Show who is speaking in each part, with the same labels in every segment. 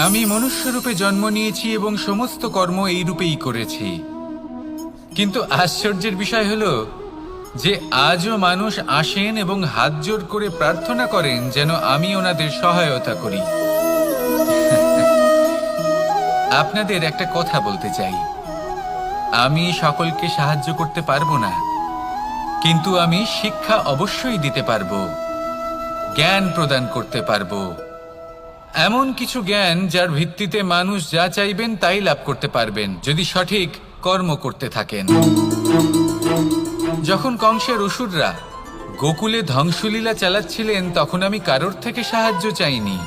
Speaker 1: আমি মনুষ্যরূপে জন্ম নিয়েছি এবং সমস্ত কর্ম এই রূপেই করেছি। কিন্তু আশ্চর্যের বিষয় হলো যে আজও মানুষ আসেন এবং হাত জোড় করে প্রার্থনা করেন যেন আমি ওনাদের সহায়তা করি। আপনাদের একটা কথা বলতে চাই, আমি সকলকে সাহায্য করতে পারবো না, কিন্তু আমি শিক্ষা অবশ্যই দিতে পারবো, জ্ঞান প্রদান করতে পারবো, এমন কিছু জ্ঞান যার ভিত্তিতে মানুষ যা চাইবেন তাই লাভ করতে পারবেন যদি সঠিক কর্ম করতে থাকেন। যখন কংসের অসুররা গোকুলে ধ্বংসলীলা চালাচ্ছিলেন তখন আমি কারোর থেকে সাহায্য চাইনি।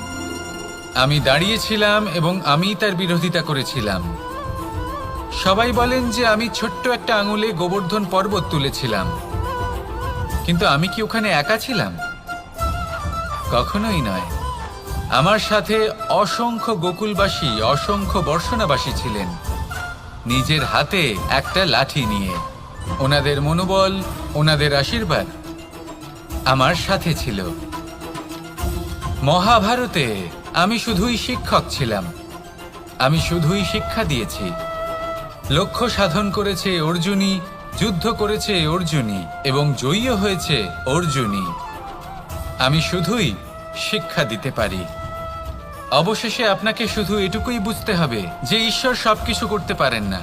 Speaker 1: আমি দাঁড়িয়েছিলাম এবং আমি তার বিরোধিতা করেছিলাম। সবাই বলেন যে আমি ছোট্ট একটা আঙুলে গোবর্ধন পর্বত তুলেছিলাম, কিন্তু আমি কি ওখানে একা ছিলাম? কখনোই নয়। আমার সাথে অসংখ্য গোকুলবাসী, অসংখ্য বর্ষণাবাসী ছিলেন, নিজের হাতে একটা লাঠি নিয়ে। ওনাদের মনোবল, ওনাদের আশীর্বাদ আমার সাথে ছিল। মহাভারতে আমি শুধুই শিক্ষক ছিলাম, আমি শুধুই শিক্ষা দিয়েছি। লক্ষ্য সাধন করেছে অর্জুনই, যুদ্ধ করেছে অর্জুনই এবং জয়ীও হয়েছে অর্জুনই। আমি শুধুই শিক্ষা দিতে পারি। অবশেষে আপনাকে শুধু এটুকুই বুঝতে হবে যে ঈশ্বর সবকিছু করতে পারেন না,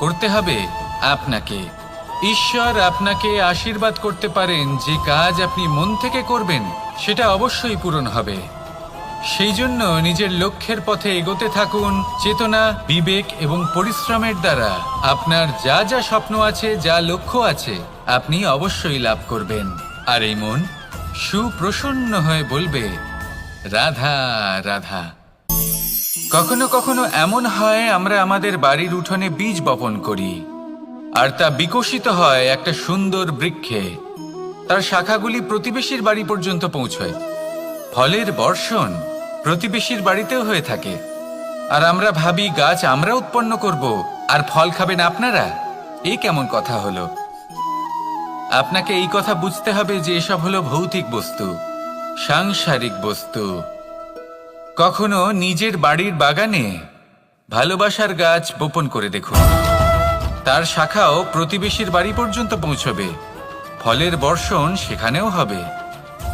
Speaker 1: করতে হবে আপনাকে। ঈশ্বর আপনাকে আশীর্বাদ করতে পারেন যে কাজ আপনি মন থেকে করবেন সেটা অবশ্যই পূরণ হবে। সেই জন্য নিজের লক্ষ্যের পথে এগোতে থাকুন। চেতনা, বিবেক এবং পরিশ্রমের দ্বারা আপনার যা যা স্বপ্ন আছে, যা লক্ষ্য আছে, আপনি অবশ্যই লাভ করবেন। আর এই মন সুপ্রসন্ন হয়ে বলবে, রাধা রাধা। কখনো কখনো এমন হয় আমরা আমাদের বাড়ির উঠোনে বীজ বপন করি, আর তা বিকশিত হয় একটা সুন্দর বৃক্ষে। তার শাখাগুলি প্রতিবেশীর বাড়ি পর্যন্ত পৌঁছয়। ফলের বর্ষণ প্রতিবেশীর বাড়িতেও হয়ে থাকে, আর আমরা ভাবি গাছ আমরা উৎপন্ন করব আর ফল খাবেন আপনারা। এই কেমন কথা হলো? আপনাকে এই কথা বুঝতে হবে যে এসব হলো ভৌতিক বস্তু, সাংসারিক বস্তু। কখনো নিজের বাড়ির বাগানে ভালোবাসার গাছ বপন করে দেখুন, তার শাখাও প্রতিবেশীর বাড়ি পর্যন্ত পৌঁছবে, ফলের বর্ষণ সেখানেও হবে।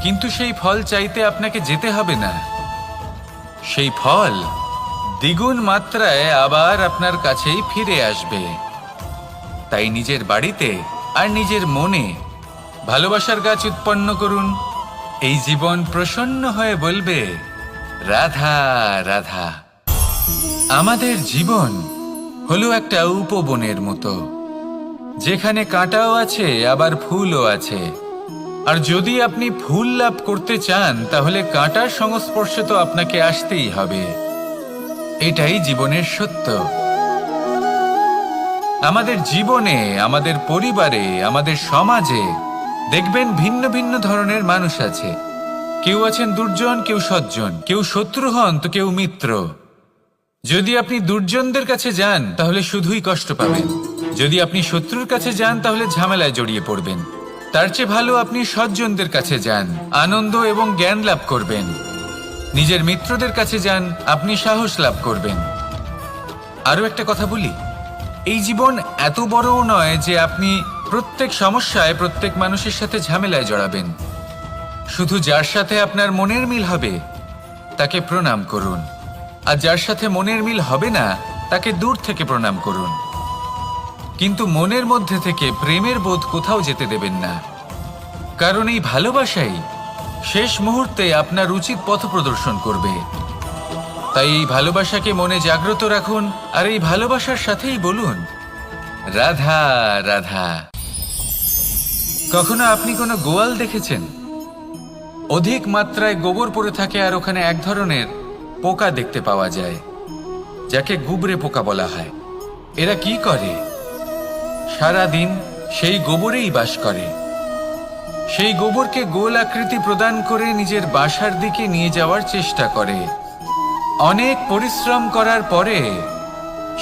Speaker 1: কিন্তু সেই ফল চাইতে আপনাকে যেতে হবে না, সেই ফল দ্বিগুণ মাত্রায় আবার আপনার কাছেই ফিরে আসবে। তাই নিজের বাড়িতে আর নিজের মনে ভালোবাসার গাছ উৎপন্ন করুন। এই জীবন প্রসন্ন হয়ে বলবে, রাধা রাধা। আমাদের জীবন হলো একটা উপবনের মতো, যেখানে কাঁটাও আছে আবার ফুলও আছে। আর যদি আপনি ফুল লাভ করতে চান তাহলে কাঁটার সংস্পর্শে তো আপনাকে আসতেই হবে। এটাই জীবনের সত্য। আমাদের জীবনে, আমাদের পরিবারে, আমাদের সমাজে দেখবেন ভিন্ন ভিন্ন ধরনের মানুষ আছে। কেউ আছেন দুর্জন, কেউ সজ্জন, কেউ শত্রু হন তো কেউ মিত্র। যদি আপনি দুর্জনদের কাছে যান তাহলে শুধুই কষ্ট পাবেন, যদি আপনি শত্রুর কাছে যান তাহলে ঝামেলায় জড়িয়ে পড়বেন। তার চেয়ে ভালো আপনি সজ্জনদের কাছে যান, আনন্দ এবং জ্ঞান লাভ করবেন। নিজের মিত্রদের কাছে যান, আপনি সাহস লাভ করবেন। আরও একটা কথা বলি, এই জীবন এত বড়ও নয় যে আপনি প্রত্যেক সমস্যায় প্রত্যেক মানুষের সাথে ঝামেলায় জড়াবেন। শুধু যার সাথে আপনার মনের মিল হবে তাকে প্রণাম করুন, আর যার সাথে মনের মিল হবে না তাকে দূর থেকে প্রণাম করুন। কিন্তু মনের মধ্যে থেকে প্রেমের বোধ কোথাও যেতে দেবেন না, কারণ এই ভালোবাসাই শেষ মুহূর্তে আপনার উচিত পথ প্রদর্শন করবে। তাই এই ভালোবাসাকে মনে জাগ্রত রাখুন, আর এই ভালোবাসার সাথেই বলুন, রাধা রাধা। কখনো আপনি কোনো গোয়াল দেখেছেন? অধিক মাত্রায় গোবর পড়ে থাকে আর ওখানে এক ধরনের পোকা দেখতে পাওয়া যায়, যাকে গুবরে পোকা বলা হয়। এরা কি করে? সারাদিন সেই গোবরেই বাস করে। সেই গোবরকে গোল আকৃতি প্রদান করে নিজের বাসার দিকে নিয়ে যাওয়ার চেষ্টা করে। অনেক পরিশ্রম করার পরে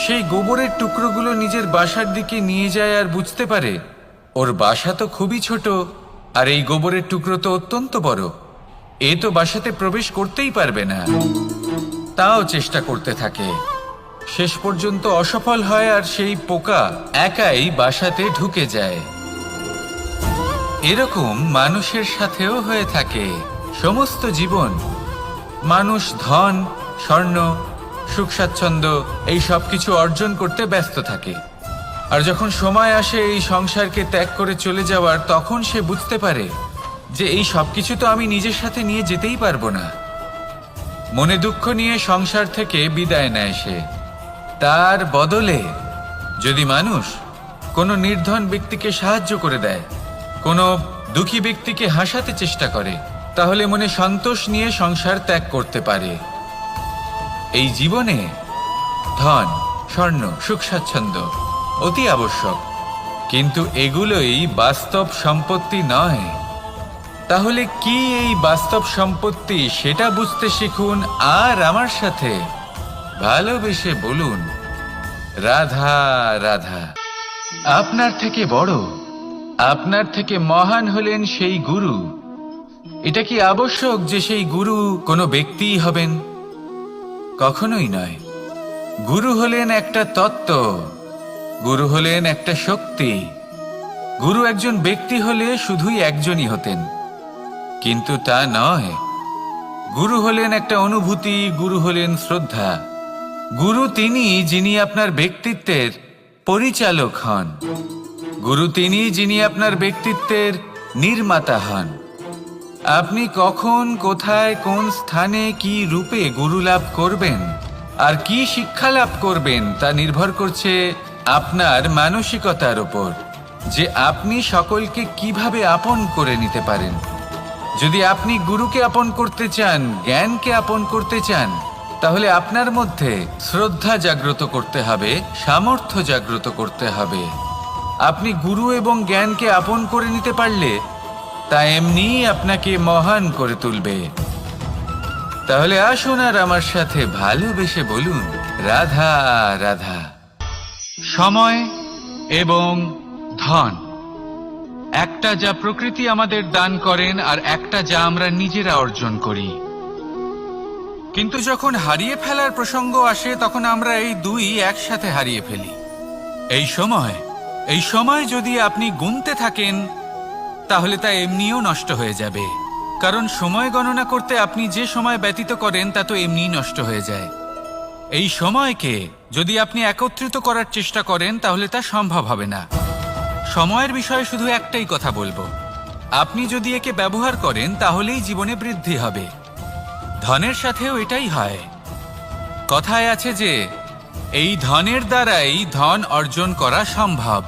Speaker 1: সেই গোবরের টুকরোগুলো নিজের বাসার দিকে নিয়ে যায় আর বুঝতে পারে ওর বাসা তো খুবই ছোট, আর এই গোবরের টুকরো তো অত্যন্ত বড়, এ তো বাসাতে প্রবেশ করতেই পারবে না। তাও চেষ্টা করতে থাকে, শেষ পর্যন্ত অসফল হয় আর সেই পোকা একাই বাসাতে ঢুকে যায়। এরকম মানুষের সাথেও হয়ে থাকে। সমস্ত জীবন মানুষ ধন, স্বর্ণ, সুখ স্বাচ্ছন্দ্য এই সব কিছু অর্জন করতে ব্যস্ত থাকে। আর যখন সময় আসে এই সংসারকে ত্যাগ করে চলে যাওয়ার, তখন সে বুঝতে পারে যে এই সব কিছু তো আমি নিজের সাথে নিয়ে যেতেই পারবো না। মনে দুঃখ নিয়ে সংসার থেকে বিদায় নেয় সে। তার বদলে যদি মানুষ কোনো নির্ধন ব্যক্তিকে সাহায্য করে দেয়, কোনো দুঃখী ব্যক্তিকে হাসাতে চেষ্টা করে, তাহলে মনে সন্তোষ নিয়ে সংসার ত্যাগ করতে পারে। এই জীবনে ধন, স্বর্ণ, সুখ স্বাচ্ছন্দ্য অতি আবশ্যক, কিন্তু এগুলোই বাস্তব সম্পত্তি নয়। তাহলে কি এই বাস্তব সম্পত্তি, সেটা বুঝতে শিখুন আর আমার সাথে ভালোবেসে বলুন, রাধা রাধা। আপনার থেকে বড়, আপনার থেকে মহান হলেন সেই গুরু। এটা কি আবশ্যক যে সেই গুরু কোনো ব্যক্তিই হবেন? কখনোই নয়। গুরু হলেন একটা তত্ত্ব, গুরু হলেন একটা শক্তি। গুরু একজন ব্যক্তি হলে শুধুই একজনই হতেন, কিন্তু তা নয়। গুরু হলেন একটা অনুভূতি, গুরু হলেন শ্রদ্ধা। গুরু তিনি যিনি আপনার ব্যক্তিত্বের পরিচালক হন। গুরু তিনি যিনি আপনার ব্যক্তিত্বের নির্মাতা হন। আপনি কখন, কোথায়, কোন স্থানে, কি রূপে গুরু লাভ করবেন আর কি শিক্ষা লাভ করবেন তা নির্ভর করছে আপনার মানসিকতার উপর, যে আপনি সকলকে কিভাবে আপন করে নিতে পারেন। যদি আপনি গুরুকে আপন করতে চান, জ্ঞানকে আপন করতে চান, তাহলে আপনার মধ্যে শ্রদ্ধা জাগ্রত করতে হবে, সামর্থ্য জাগ্রত করতে হবে। আপনি গুরু এবং জ্ঞানকে আপন করে নিতে পারলে তা এমনিই আপনাকে মহান করে তুলবে। তাহলে আসুন আর আমার সাথে ভালোবেসে বলুন, রাধা রাধা। সময় এবং ধন, একটা যা প্রকৃতি আমাদের দান করেন আর একটা যা আমরা নিজেরা অর্জন করি। কিন্তু যখন হারিয়ে ফেলার প্রসঙ্গ আসে, তখন আমরা এই দুই একসাথে হারিয়ে ফেলি। এই সময় যদি আপনি গুনতে থাকেন, তাহলে তা এমনিও নষ্ট হয়ে যাবে। কারণ সময় গণনা করতে আপনি যে সময় ব্যতীত করেন তা তো এমনিই নষ্ট হয়ে যায়। এই সময়কে যদি আপনি একত্রিত করার চেষ্টা করেন, তাহলে তা সম্ভব হবে না। সময়ের বিষয়ে শুধু একটাই কথা বলবো, আপনি যদি একে ব্যবহার করেন তাহলেই জীবনে বৃদ্ধি হবে। ধনের সাথেও এটাই হয়। কথায় আছে যে এই ধনের দ্বারাই ধন অর্জন করা সম্ভব।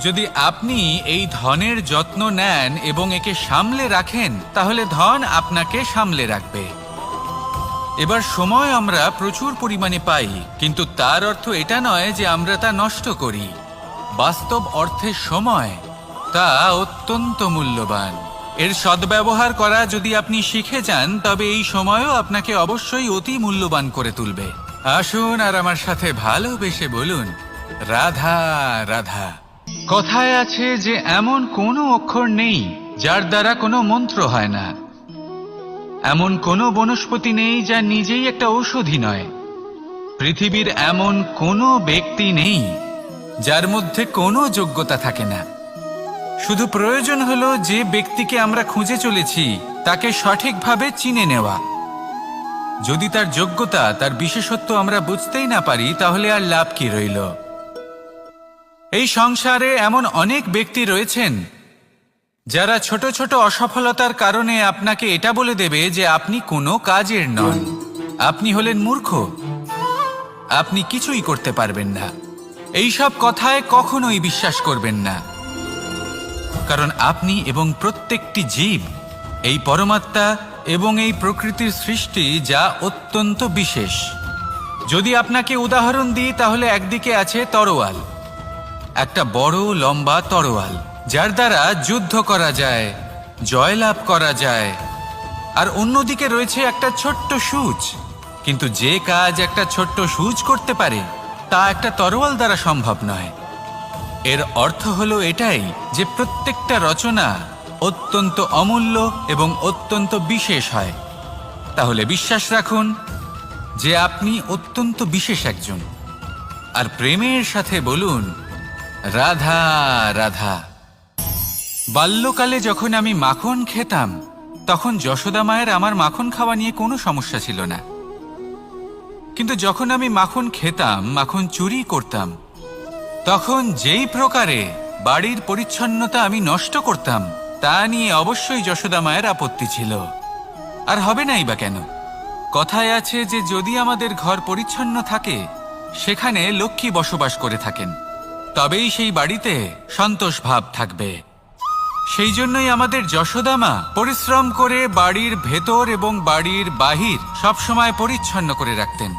Speaker 1: যদি আপনি এই ধনের যত্ন নেন এবং একে সামলে রাখেন, তাহলে ধন আপনাকে সামলে রাখবে। এবার সময় আমরা প্রচুর পরিমাণে পাই, কিন্তু তার অর্থ এটা নয় যে আমরা তা নষ্ট করি। বাস্তব অর্থে সময় তা অত্যন্ত মূল্যবান। এর সদ্ব্যবহার করা যদি আপনি শিখে যান, তবে এই সময়ও আপনাকে অবশ্যই অতি মূল্যবান করে তুলবে। আসুন আর আমার সাথে ভালোবেসে বলুন, রাধা রাধা। কথায় আছে যে এমন কোনো অক্ষর নেই যার দ্বারা কোনো মন্ত্র হয় না। এমন কোনো বনস্পতি নেই যা নিজেই একটা ঔষধি নয়। পৃথিবীর এমন কোনো ব্যক্তি নেই যার মধ্যে কোনো যোগ্যতা থাকে না। শুধু প্রয়োজন হলো যে ব্যক্তিকে আমরা খুঁজে চলেছি তাকে সঠিকভাবে চিনে নেওয়া। যদি তার যোগ্যতা, তার বিশেষত্ব আমরা বুঝতেই না পারি, তাহলে আর লাভ কি রইল? এই সংসারে এমন অনেক ব্যক্তি রয়েছেন যারা ছোট ছোট অসফলতার কারণে আপনাকে এটা বলে দেবে যে আপনি কোনো কাজের নন, আপনি হলেন মূর্খ, আপনি কিছুই করতে পারবেন না। এইসব কথায় কখনোই বিশ্বাস করবেন না, কারণ আপনি এবং প্রত্যেকটি জীব এই পরমাত্মা এবং এই প্রকৃতির সৃষ্টি, যা অত্যন্ত বিশেষ। যদি আপনাকে উদাহরণ দিই, তাহলে একদিকে আছে তরোয়াল, একটা বড় লম্বা তরোয়াল, যার দ্বারা যুদ্ধ করা যায়, জয়লাভ করা যায়। আর অন্যদিকে রয়েছে একটা ছোট্ট সূচ, কিন্তু যে কাজ একটা ছোট্ট সূচ করতে পারে তা একটা তরোয়াল দ্বারা সম্ভব নয়। এর অর্থ হলো এটাই যে প্রত্যেকটা রচনা অত্যন্ত অমূল্য এবং অত্যন্ত বিশেষ হয়। তাহলে বিশ্বাস রাখুন, যে আপনি অত্যন্ত বিশেষ একজন। আর প্রেমের সাথে বলুন, রাধা রাধা। বাল্যকালে যখন আমি মাখন খেতাম, তখন যশোদা মায়ের আমার মাখন খাওয়া নিয়ে কোনো সমস্যা ছিল না। কিন্তু যখন আমি মাখন খেতাম, মাখন চুরি করতাম, তখন যেই প্রকারে বাড়ির পরিচ্ছন্নতা আমি নষ্ট করতাম, তা নিয়ে অবশ্যই যশোদা মায়ের আপত্তি ছিল। আর হবে নাই বা কেন? কথায় আছে যে যদি আমাদের ঘর পরিচ্ছন্ন থাকে, সেখানে লক্ষ্মী বসবাস করে থাকেন, তবেই সেই বাড়িতে সন্তোষ ভাব থাকবে। সেই জন্যই আমাদের যশোদা মা পরিশ্রম করে বাড়ির ভেতর এবং বাড়ির বাহির সবসময় পরিচ্ছন্ন করে রাখতেন।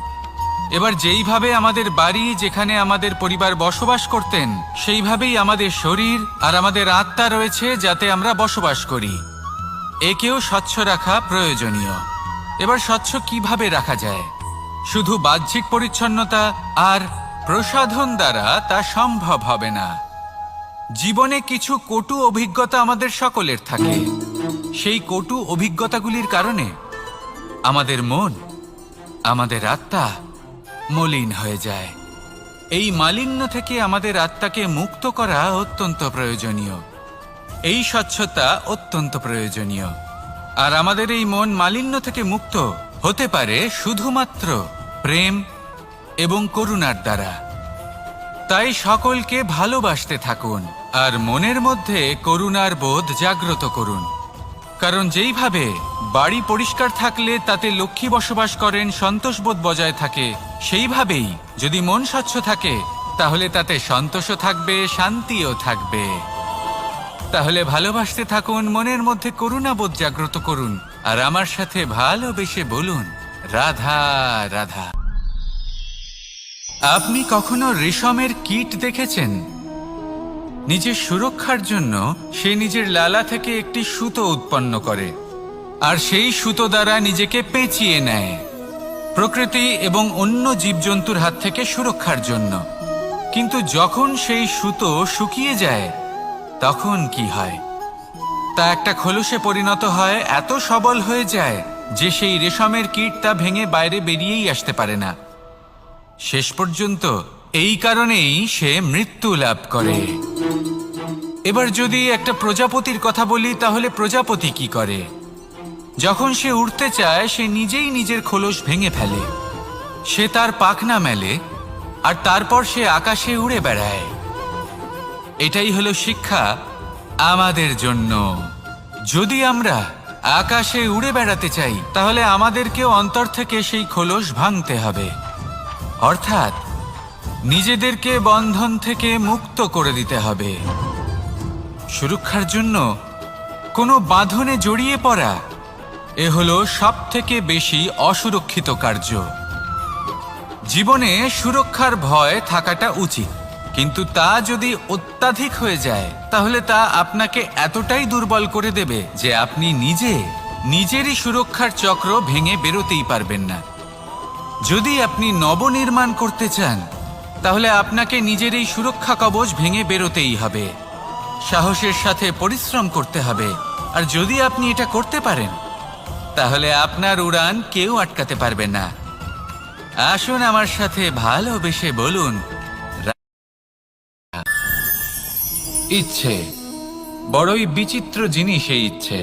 Speaker 1: এবার যেইভাবে আমাদের বাড়ি, যেখানে আমাদের পরিবার বসবাস করতেন, সেইভাবেই আমাদের শরীর আর আমাদের আত্মা রয়েছে, যাতে আমরা বসবাস করি। একেও স্বচ্ছ রাখা প্রয়োজনীয়। এবার স্বচ্ছ কিভাবে রাখা যায়? শুধু বাহ্যিক পরিচ্ছন্নতা আর প্রসাধন দ্বারা তা সম্ভব হবে না। জীবনে কিছু কটু অভিজ্ঞতা আমাদের সকলের থাকে। সেই কটু অভিজ্ঞতাগুলির কারণে আমাদের মন, আমাদের আত্মা মলিন হয়ে যায়। এই মালিন্য থেকে আমাদের আত্মাকে মুক্ত করা অত্যন্ত প্রয়োজনীয়। এই স্বচ্ছতা অত্যন্ত প্রয়োজনীয়। আর আমাদের এই মন মালিন্য থেকে মুক্ত হতে পারে শুধুমাত্র প্রেম এবং করুণার দ্বারা। তাই সকলকে ভালোবাসতে থাকুন আর মনের মধ্যে করুণার বোধ জাগ্রত করুন। কারণ যেইভাবে বাড়ি পরিষ্কার থাকলে তাতে লক্ষ্মী বসবাস করেন, সন্তোষবোধ বজায় থাকে, সেইভাবেই যদি মন স্বচ্ছ থাকে, তাহলে তাতে সন্তোষও থাকবে, শান্তিও থাকবে। তাহলে ভালোবাসতে থাকুন, মনের মধ্যে করুণাবোধ জাগ্রত করুন, আর আমার সাথে ভালোবেসে বলুন, রাধা রাধা। আপনি কখনো রেশমের কীট দেখেছেন? নিজের সুরক্ষার জন্য সে নিজের লালা থেকে একটি সুতো উৎপন্ন করে, আর সেই সুতো দ্বারা নিজেকে পেঁচিয়ে নেয়, প্রকৃতি এবং অন্য জীবজন্তুর হাত থেকে সুরক্ষার জন্য। কিন্তু যখন সেই সুতো শুকিয়ে যায়, তখন কি হয়? তা একটা খোলসে পরিণত হয়, এত সবল হয়ে যায় যে সেই রেশমের কীট তা ভেঙে বাইরে বেরিয়েই আসতে পারে না। শেষ পর্যন্ত এই কারণেই সে মৃত্যু লাভ করে। এবার যদি একটা প্রজাপতির কথা বলি, তাহলে প্রজাপতি কি করে? যখন সে উড়তে চায়, সে নিজেই নিজের খোলস ভেঙে ফেলে, সে তার পাখনা মেলে, আর তারপর সে আকাশে উড়ে বেড়ায়। এটাই হলো শিক্ষা আমাদের জন্য। যদি আমরা আকাশে উড়ে বেড়াতে চাই, তাহলে আমাদেরকেও অন্তর থেকে সেই খোলস ভাঙতে হবে, অর্থাৎ নিজেদেরকে বন্ধন থেকে মুক্ত করে দিতে হবে। সুরক্ষার জন্য কোনো বাঁধনে জড়িয়ে পড়া, এ হলো সবথেকে বেশি অসুরক্ষিত কার্য। জীবনে সুরক্ষার ভয় থাকাটা উচিত, কিন্তু তা যদি অত্যাধিক হয়ে যায়, তাহলে তা আপনাকে এতটাই দুর্বল করে দেবে যে আপনি নিজেরই সুরক্ষার চক্র ভেঙে বেরোতেই পারবেন না। যদি আপনি নবনির্মাণ করতে চান, তাহলে আপনাকে নিজের এই সুরক্ষা কবচ ভেঙে বেরোতেই হবে, সাহসের সাথে পরিশ্রম করতে হবে। আর যদি আপনি এটা করতে পারেন, তাহলে আপনার উড়ান কেউ আটকাতে পারবে না। আসুন আমার সাথে ভালোবেসে বলুন, ইচ্ছে বড়ই বিচিত্র জিনিস। এই ইচ্ছে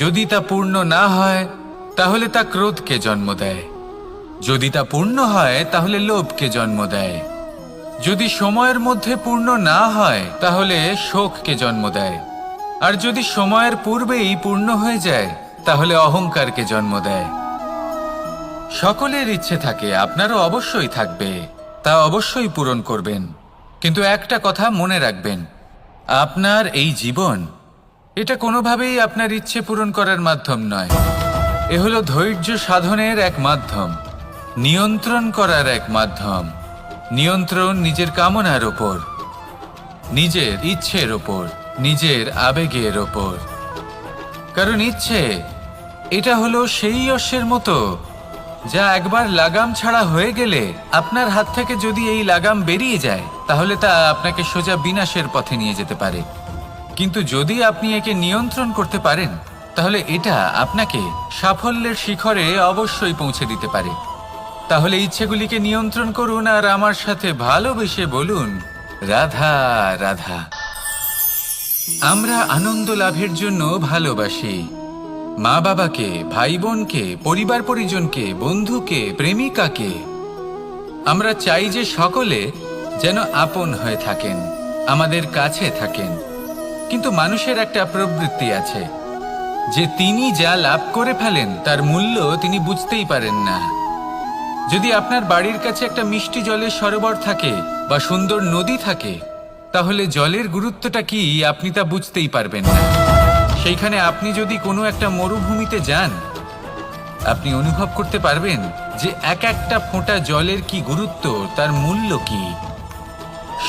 Speaker 1: যদি তা পূর্ণ না হয়, তাহলে তা ক্রোধকে জন্ম দেয়। যদি তা পূর্ণ হয়, তাহলে লোভকে জন্ম দেয়। যদি সময়ের মধ্যে পূর্ণ না হয়, তাহলে শোককে জন্ম দেয়। আর যদি সময়ের পূর্বেই পূর্ণ হয়ে যায়, তাহলে অহংকারকে জন্ম দেয়। সকলের ইচ্ছে থাকে, আপনারও অবশ্যই থাকবে, তা অবশ্যই পূরণ করবেন। কিন্তু একটা কথা মনে রাখবেন, আপনার এই জীবন, এটা কোনোভাবেই আপনার ইচ্ছে পূরণ করার মাধ্যম নয়। এ হলো ধৈর্য সাধনের এক মাধ্যম, নিয়ন্ত্রণ করার এক মাধ্যম। নিয়ন্ত্রণ নিজের কামনার ওপর, নিজের ইচ্ছের ওপর, নিজের আবেগের ওপর। কারণ ইচ্ছে এটা হলো সেই অশ্বের মতো, যা একবার লাগাম ছাড়া হয়ে গেলে, আপনার হাত থেকে যদি এই লাগাম বেরিয়ে যায়, তাহলে তা আপনাকে সোজা বিনাশের পথে নিয়ে যেতে পারে। কিন্তু যদি আপনি একে নিয়ন্ত্রণ করতে পারেন, তাহলে এটা আপনাকে সাফল্যের শিখরে অবশ্যই পৌঁছে দিতে পারে। তাহলে ইচ্ছেগুলিকে নিয়ন্ত্রণ করুন আর আমার সাথে ভালোবেসে বলুন, রাধা রাধা। আমরা আনন্দ লাভের জন্য ভালোবাসি মা বাবাকে, ভাই বোনকে, পরিবার পরিজনকে, বন্ধুকে, প্রেমিকাকে। আমরা চাই যে সকলে যেন আপন হয়ে থাকেন, আমাদের কাছে থাকেন। কিন্তু মানুষের একটা প্রবৃত্তি আছে যে তিনি যা লাভ করে ফেলেন তার মূল্য তিনি বুঝতেই পারেন না। যদি আপনার বাড়ির কাছে একটা মিষ্টি জলের সরোবর থাকে বা সুন্দর নদী থাকে, তাহলে জলের গুরুত্বটা কি আপনি তা বুঝতেই পারবেন না। সেইখানে আপনি যদি কোনো একটা মরুভূমিতে যান, আপনি অনুভব করতে পারবেন যে এক একটা ফোঁটা জলের কি গুরুত্ব, তার মূল্য কি।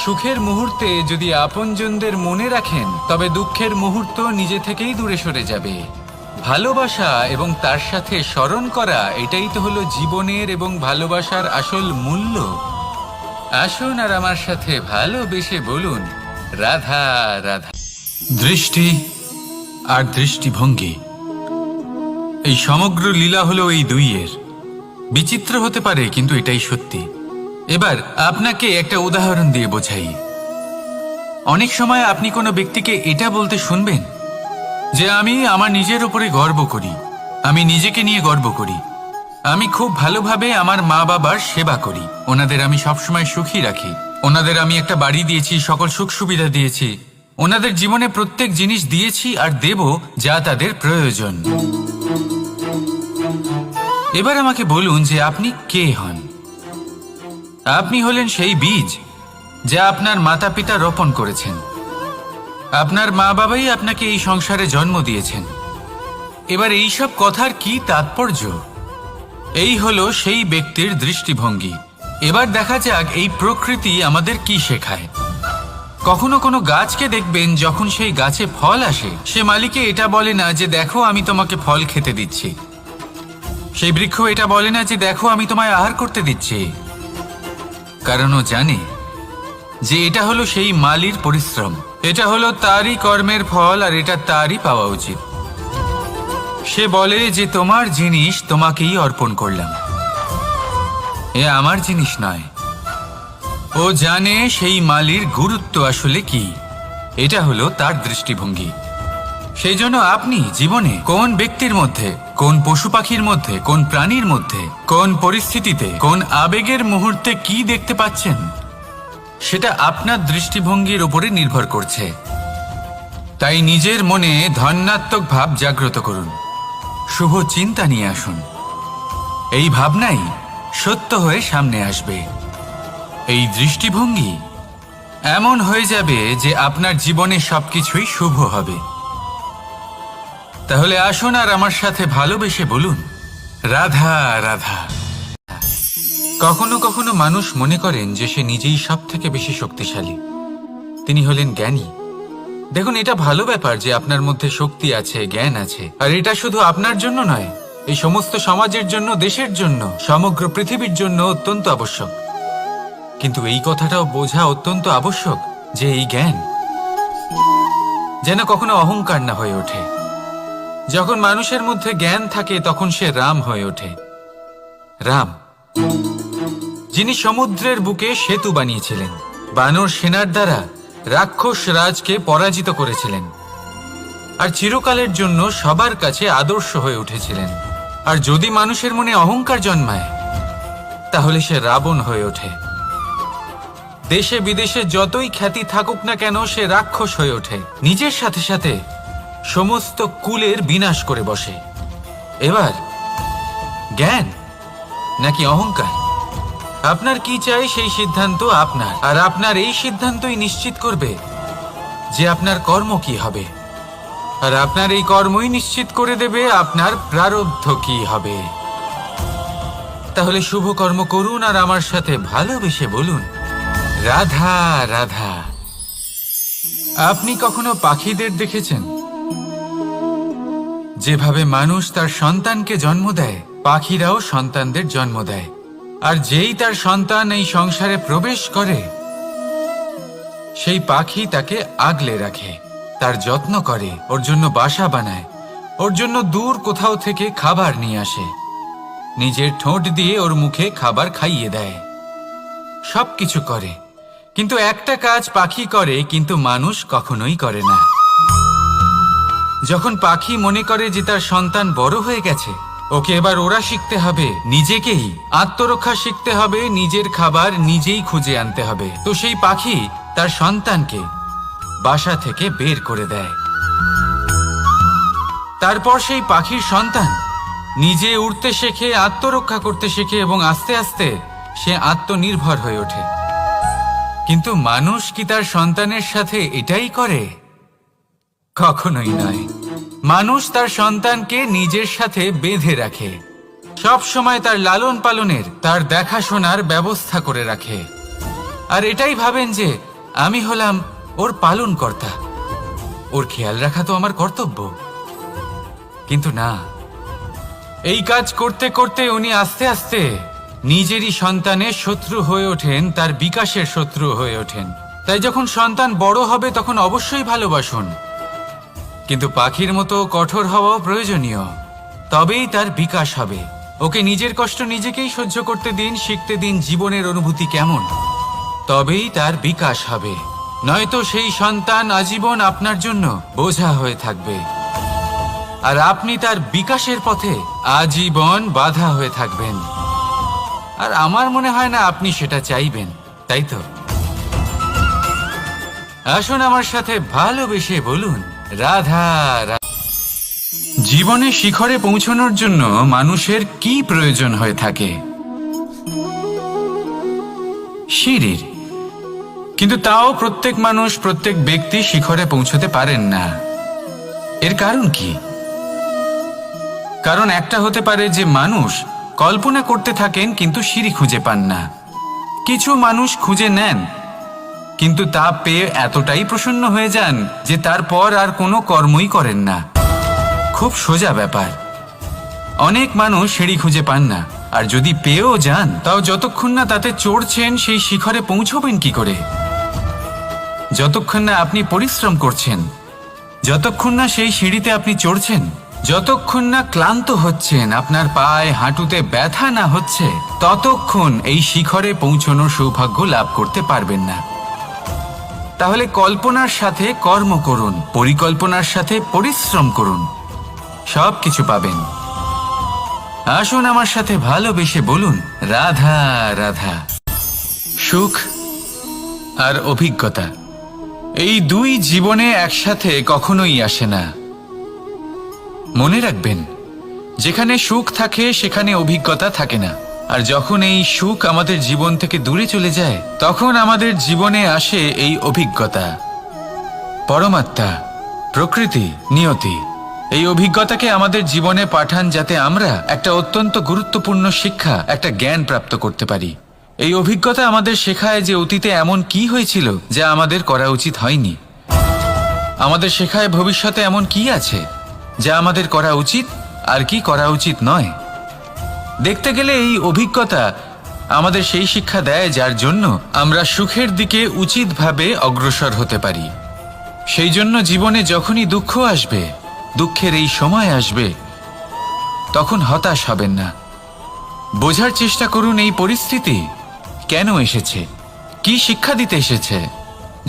Speaker 1: সুখের মুহূর্তে যদি আপনজনদের মনে রাখেন, তবে দুঃখের মুহূর্ত নিজে থেকেই দূরে সরে যাবে। ভালোবাসা এবং তার সাথে স্মরণ করা, এটাই তো হলো জীবনের এবং ভালোবাসার আসল মূল্য। আসুন আর আমার সাথে ভালোবেসে বলুন, রাধা রাধা। দৃষ্টি আর দৃষ্টিভঙ্গি, এই সমগ্র লীলা হলো এই দুইয়ের। বিচিত্র হতে পারে, কিন্তু এটাই সত্যি। এবার আপনাকে একটা উদাহরণ দিয়ে বোঝাই। অনেক সময় আপনি কোনো ব্যক্তিকে এটা বলতে শুনবেন যে আমি আমার নিজের উপরে গর্ব করি, আমি নিজেকে নিয়ে গর্ব করি, আমি খুব ভালোভাবে আমার মা বাবার সেবা করি, ওনাদের আমি সবসময় সুখী রাখি, ওনাদের আমি একটা বাড়ি দিয়েছি, সকল সুখ সুবিধা দিয়েছি, ওনাদের জীবনে প্রত্যেক জিনিস দিয়েছি আর দেব যা তাদের প্রয়োজন। এবার আমাকে বলুন যে আপনি কে হন? আপনি হলেন সেই বীজ যা আপনার মাতা পিতা রোপণ করেছেন। আপনার মা বাবাই আপনাকে এই সংসারে জন্ম দিয়েছেন। এবার এইসব কথার কি তাৎপর্য? এই হলো সেই ব্যক্তির দৃষ্টিভঙ্গি। এবার দেখা যাক এই প্রকৃতি আমাদের কি শেখায়। কখনো কোনো গাছকে দেখবেন, যখন সেই গাছে ফল আসে, সে মালিকে এটা বলে না যে দেখো আমি তোমাকে ফল খেতে দিচ্ছি। সেই বৃক্ষ এটা বলে না যে দেখো আমি তোমায় আহার করতে দিচ্ছি, কারণ ও জানে যে এটা হলো সেই মালির পরিশ্রম, এটা হলো তারই কর্মের ফল আর এটা তারই পাওয়া উচিত। সে বলে যে তোমার জিনিস তোমাকেই অর্পণ করলাম, এ আমার জিনিস নয়। ও জানে সেই মালির গুরুত্ব আসলে কি। এটা হলো তার দৃষ্টিভঙ্গি। সেই জন্য আপনি জীবনে কোন ব্যক্তির মধ্যে, কোন পশু পাখির মধ্যে, কোন প্রাণীর মধ্যে, কোন পরিস্থিতিতে, কোন আবেগের মুহূর্তে কি দেখতে পাচ্ছেন, সেটা আপনার দৃষ্টিভঙ্গির উপরে নির্ভর করছে। তাই নিজের মনে ধনাত্মক ভাব জাগ্রত করুন, শুভ চিন্তা নিয়ে আসুন। এই ভাবনাই সত্য হয়ে সামনে আসবে। এই দৃষ্টিভঙ্গি এমন হয়ে যাবে যে আপনার জীবনে সবকিছুই শুভ হবে। তাহলে আসুন আর আমার সাথে ভালোবেসে বলুন, রাধা রাধা। কখনো কখনো মানুষ মনে করেন যে সে নিজেই সব থেকে বেশি শক্তিশালী, তিনি হলেন জ্ঞানী। দেখুন, এটা ভালো ব্যাপার যে আপনার মধ্যে শক্তি আছে, জ্ঞান আছে, আর এটা শুধু আপনার জন্য নয়, এই সমস্ত সমাজের জন্য, দেশের জন্য, সমগ্র পৃথিবীর জন্য অত্যন্ত আবশ্যক। কিন্তু এই কথাটাও বোঝা অত্যন্ত আবশ্যক যে এই জ্ঞান যেন কখনো অহংকার না হয়ে ওঠে। যখন মানুষের মধ্যে জ্ঞান থাকে তখন সে রাম হয়ে ওঠে। রাম, যিনি সমুদ্রের বুকে সেতু বানিয়েছিলেন, বানর সেনার দ্বারা রাক্ষস রাজকে পরাজিত করেছিলেন, আর চিরকালের জন্য সবার কাছে আদর্শ হয়ে উঠেছিলেন। আর যদি মানুষের মনে অহংকার জন্মায়, তাহলে সে রাবণ হয়ে ওঠে। দেশে বিদেশে যতই খ্যাতি থাকুক না কেন, সে রাক্ষস হয়ে ওঠে, নিজের সাথে সাথে সমস্ত কুলের বিনাশ করে বসে। এবার জ্ঞান নাকি অহংকার, আপনার কি চাই সেই সিদ্ধান্ত আপনার, আর আপনার এই সিদ্ধান্তই নিশ্চিত করবে যে আপনার কর্ম কি হবে, আর আপনার এই কর্মই নিশ্চিত করে দেবে আপনার প্রারব্ধ কি হবে। তাহলে শুভ কর্ম করুন আর আমার সাথে ভালোবেসে বলুন, রাধা রাধা। আপনি কখনো পাখিদের দেখেছেন? যেভাবে মানুষ তার সন্তানকে জন্ম দেয়, পাখিরাও সন্তানদের জন্ম দেয়। আর যেই তার সন্তান এই সংসারে প্রবেশ করে, সেই পাখি তাকে আগলে রাখে, তার যত্ন করে, ওর জন্য বাসা বানায়, ওর জন্য দূর কোথাও থেকে খাবার নিয়ে আসে, নিজের ঠোঁট দিয়ে ওর মুখে খাবার খাইয়ে দেয়, সবকিছু করে। কিন্তু একটা কাজ পাখি করে, কিন্তু মানুষ কখনোই করে না। যখন পাখি মনে করে যে তার সন্তান বড় হয়ে গেছে, ওকে এবার ওরা শিখতে হবে, নিজেকেই আত্মরক্ষা শিখতে হবে, নিজের খাবার নিজেই খুঁজে আনতে হবে, তো সেই পাখি তার সন্তানকে বাসা থেকে বের করে দেয়। তারপর সেই পাখির সন্তান নিজে উড়তে শেখে, আত্মরক্ষা করতে শেখে এবং আস্তে আস্তে সে আত্মনির্ভর হয়ে ওঠে। কিন্তু মানুষ কি তার সন্তানের সাথে এটাই করে? কখনোই নয়। মানুষ তার সন্তানকে নিজের সাথে বেঁধে রাখে, সব সময় তার লালন পালনের, তার দেখাশোনার ব্যবস্থা করে রাখে, আর এটাই ভাবেন যে আমি হলাম ওর পালনকর্তা, ওর খেয়াল রাখা তো আমার কর্তব্য। কিন্তু না, এই কাজ করতে করতে উনি আস্তে আস্তে নিজেরই সন্তানের শত্রু হয়ে ওঠেন, তার বিকাশের শত্রু হয়ে ওঠেন। তাই যখন সন্তান বড় হবে তখন অবশ্যই ভালোবাসুন, কিন্তু পাখির মতো কঠোর হওয়াও প্রয়োজনীয়, তবেই তার বিকাশ হবে। ওকে নিজের কষ্ট নিজেকেই সহ্য করতে দিন, শিখতে দিন জীবনের অনুভূতি কেমন, তবেই তার বিকাশ হবে। নয়তো সেই সন্তান আজীবন আপনার জন্য বোঝা হয়ে থাকবে, আর আপনি তার বিকাশের পথে আজীবন বাধা হয়ে থাকবেন। আর আমার মনে হয় না আপনি সেটা চাইবেন, তাই তো? আসুন আমার সাথে ভালোবেসে বলুন, রাধা রাধা। জীবনে শিখরে পৌঁছানোর জন্য মানুষের কি প্রয়োজন হয়ে থাকে? সিঁড়ির। কিন্তু তাও প্রত্যেক মানুষ, প্রত্যেক ব্যক্তি শিখরে পৌঁছতে পারেন না। এর কারণ কি? কারণ একটা হতে পারে যে মানুষ কল্পনা করতে থাকেন কিন্তু সিঁড়ি খুঁজে পান না। কিছু মানুষ খুঁজে নেন কিন্তু তা পেয়ে এতটাই প্রসন্ন হয়ে যান যে তারপর আর কোনো কর্মই করেন না। খুব সোজা ব্যাপার। অনেক মানুষ সিঁড়ি খুঁজে পান না, আর যদি পেয়েও যান তাও যতক্ষণ না তাতে চড়ছেন সেই শিখরে পৌঁছবেন কি করে? যতক্ষণ না আপনি পরিশ্রম করছেন, যতক্ষণ না সেই সিঁড়িতে আপনি চড়ছেন, যতক্ষণ না ক্লান্ত হচ্ছেন, আপনার পায়ে হাঁটুতে ব্যথা না হচ্ছে, ততক্ষণ এই শিখরে পৌঁছানোর সৌভাগ্য লাভ করতে পারবেন না। তাহলে কল্পনার সাথে কর্ম করুন, পরিকল্পনার সাথে পরিশ্রম করুন, সব কিছু পাবেন। আসুন আমার সাথে ভালোবেসে বলুন, রাধা রাধা। সুখ আর অভিজ্ঞতা, এই দুই জীবনে একসাথে কখনোই আসে না। মনে রাখবেন, যেখানে সুখ থাকে সেখানে অভিজ্ঞতা থাকে না। আর যখন এই সুখ আমাদের জীবন থেকে দূরে চলে যায়, তখন আমাদের জীবনে আসে এই অভিজ্ঞতা। পরমাত্মা, প্রকৃতি, নিয়তি এই অভিজ্ঞতাকে আমাদের জীবনে পাঠান, যাতে আমরা একটা অত্যন্ত গুরুত্বপূর্ণ শিক্ষা, একটা জ্ঞান প্রাপ্ত করতে পারি। এই অভিজ্ঞতা আমাদের শেখায় যে অতীতে এমন কি হয়েছিল যা আমাদের করা উচিত হয়নি। আমাদের শেখায় ভবিষ্যতে এমন কি আছে যা আমাদের করা উচিত আর কি করা উচিত নয়। দেখতে গেলে এই অভিজ্ঞতা আমাদের সেই শিক্ষা দেয় যার জন্য আমরা সুখের দিকে উচিতভাবে অগ্রসর হতে পারি। সেই জন্য জীবনে যখনই দুঃখ আসবে, দুঃখের এই সময় আসবে, তখন হতাশ হবেন না। বোঝার চেষ্টা করুন এই পরিস্থিতি কেন এসেছে, কি শিক্ষা দিতে এসেছে।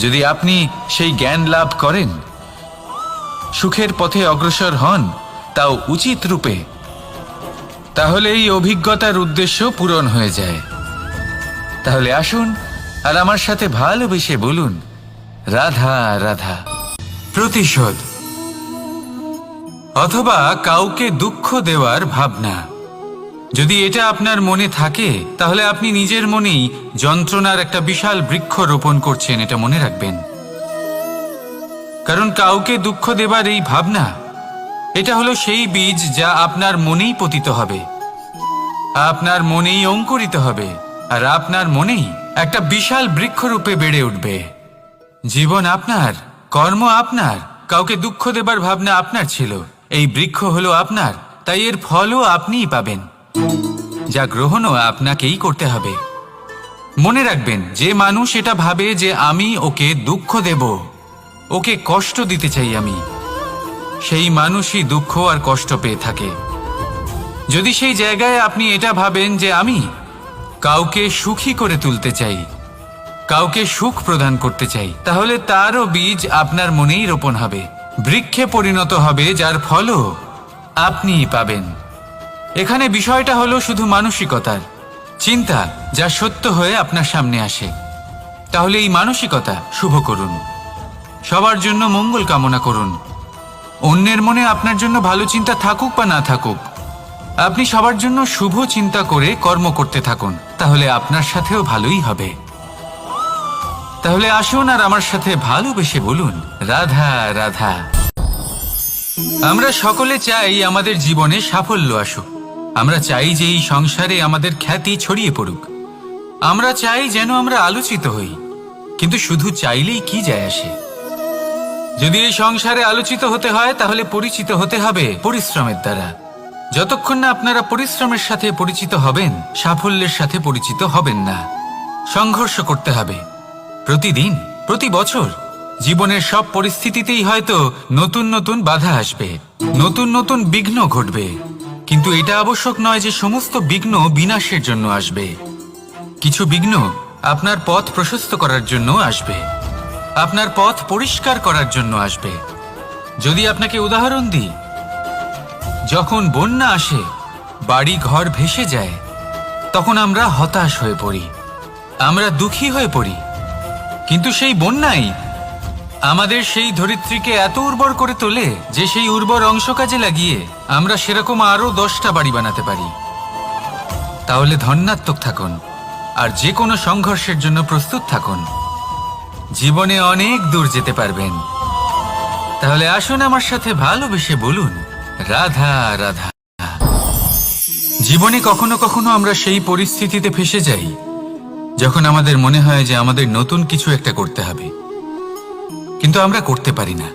Speaker 1: যদি আপনি সেই জ্ঞান লাভ করেন, সুখের পথে অগ্রসর হন, তাও উচিত রূপে, তাহলে এই অভিজ্ঞতার উদ্দেশ্য পূরণ হয়ে যায়। তাহলে আসুন আর আমার সাথে ভালোবেসে বলুন, রাধা রাধা। প্রতিশোধ অথবা কাউকে দুঃখ দেওয়ার ভাবনা, যদি এটা আপনার মনে থাকে তাহলে আপনি নিজের মনেই যন্ত্রণার একটা বিশাল বৃক্ষ রোপণ করছেন, এটা মনে রাখবেন। কারণ কাউকে দুঃখ দেবার এই ভাবনা, এটা হলো সেই বীজ যা আপনার মনেই পতিত হবে, আপনার মনেই অঙ্কুরিত হবে, আর আপনার মনেই একটা বিশাল বৃক্ষরূপে বেড়ে উঠবে। জীবন আপনার, কর্ম আপনার, কাউকে দুঃখ দেবার ভাবনা আপনার ছিল, এই বৃক্ষ হলো আপনার, তাই এর ফলও আপনিই পাবেন, যা গ্রহণও আপনাকেই করতে হবে। মনে রাখবেন, যে মানুষ এটা ভাবে যে আমি ওকে দুঃখ দেব, ওকে কষ্ট দিতে চাই আমি, সেই মানুষই দুঃখ আর কষ্ট পেয়ে থাকে। যদি সেই জায়গায় আপনি এটা ভাবেন যে আমি কাউকে সুখী করে তুলতে চাই, কাউকে সুখ প্রদান করতে চাই, তাহলে তারও বীজ আপনার মনেই রোপণ হবে, বৃক্ষে পরিণত হবে, যার ফলও আপনিই পাবেন। এখানে বিষয়টা হলো শুধু মানসিকতার চিন্তা, যা সত্য হয়ে আপনার সামনে আসে। তাহলে এই মানসিকতা শুভ করুন, সবার জন্য মঙ্গল কামনা করুন। অন্যের মনে আপনার জন্য ভালো চিন্তা থাকুক বা না থাকুক, আপনি সবার জন্য শুভ চিন্তা করে কর্ম করতে থাকুন, তাহলে আপনার সাথেও ভালোই হবে। তাহলে আসুন আর আমার সাথে ভালোবেসে বলুন, রাধা রাধা। আমরা সকলে চাই আমাদের জীবনে সাফল্য আসুক। আমরা চাই যে এই সংসারে আমাদের খ্যাতি ছড়িয়ে পড়ুক। আমরা চাই যেন আমরা আলোচিত হই, কিন্তু শুধু চাইলেই কি যায় আসে? যদি এই সংসারে আলোচিত হতে হয়, তাহলে পরিচিত হতে হবে পরিশ্রমের দ্বারা। যতক্ষণ না আপনারা পরিশ্রমের সাথে পরিচিত হবেন, সাফল্যের সাথে পরিচিত হবেন না। সংঘর্ষ করতে হবে প্রতিদিন, প্রতি বছর। জীবনের সব পরিস্থিতিতেই হয়তো নতুন নতুন বাধা আসবে, নতুন নতুন বিঘ্ন ঘটবে, কিন্তু এটা আবশ্যক নয় যে সমস্ত বিঘ্ন বিনাশের জন্য আসবে। কিছু বিঘ্ন আপনার পথ প্রশস্ত করার জন্য আসবে, আপনার পথ পরিষ্কার করার জন্য আসবে। যদি আপনাকে উদাহরণ দিই, যখন বন্যা আসে, বাড়ি ঘর ভেসে যায়, তখন আমরা হতাশ হয়ে পড়ি, আমরা দুঃখী হয়ে পড়ি। কিন্তু সেই বন্যাই আমাদের সেই ধরিত্রীকে এত উর্বর করে তোলে যে সেই উর্বর অংশ কাজে লাগিয়ে আমরা সেরকম আরো 10টা বাড়ি বানাতে পারি। তাহলে ধন্যাত্মক থাকুন আর যে কোনো সংঘর্ষের জন্য প্রস্তুত থাকুন। জীবনে অনেক দূর যেতে পারবেন। তাহলে আসুন আমার সাথে ভালোবেসে বলুন, রাধা রাধা। জীবনে কখনো কখনো আমরা সেই পরিস্থিতিতে ফেসে যাই যখন আমাদের মনে হয় যে আমাদের নতুন কিছু একটা করতে হবে, কিন্তু আমরা করতে পারি না,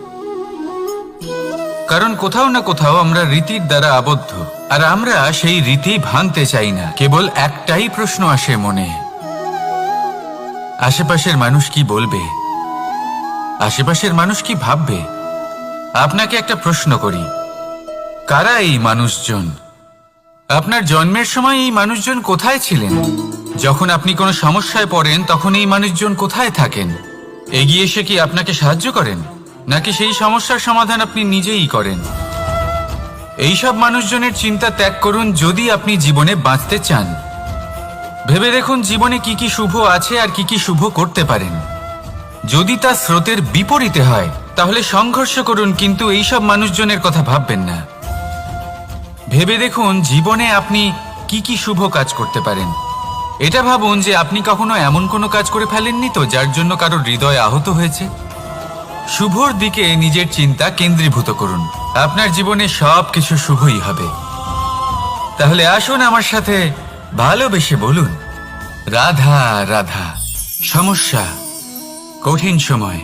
Speaker 1: কারণ কোথাও না কোথাও আমরা রীতির দ্বারা আবদ্ধ, আর আমরা সেই রীতি ভাঙতে চাই না। কেবল একটাই প্রশ্ন আসে মনে, আশেপাশের মানুষ কি বলবে, আশেপাশের মানুষ কি ভাববে। আপনাকে একটা প্রশ্ন করি, কারা এই মানুষজন? আপনার জন্মের সময় এই মানুষজন কোথায় ছিলেন? যখন আপনি কোনো সমস্যায় পড়েন, তখন এই মানুষজন কোথায় থাকেন? এগিয়ে এসে কি আপনাকে সাহায্য করেন, নাকি সেই সমস্যার সমাধান আপনি নিজেই করেন? এইসব মানুষজনের চিন্তা ত্যাগ করুন যদি আপনি জীবনে বাঁচতে চান। ভেবে দেখুন জীবনে কি কি শুভ আছে আর কি কি শুভ করতে পারেন। যদি তা স্রোতের বিপরীতে হয়, তাহলে সংঘর্ষ করুন, কিন্তু এইসব মানুষজনের কথা ভাববেন না। ভেবে দেখুন জীবনে আপনি কি কি শুভ কাজ করতে পারেন। এটা ভাবুন যে আপনি কখনো এমন কোনো কাজ করে ফেলেননি তো যার জন্য কারো হৃদয় আহত হয়েছে। শুভর দিকে নিজের চিন্তা কেন্দ্রীভূত করুন, আপনার জীবনে সব কিছু শুভই হবে। তাহলে আসুন আমার সাথে ভালোবেসে বলুন, রাধা রাধা। সমস্যা, কঠিন সময়,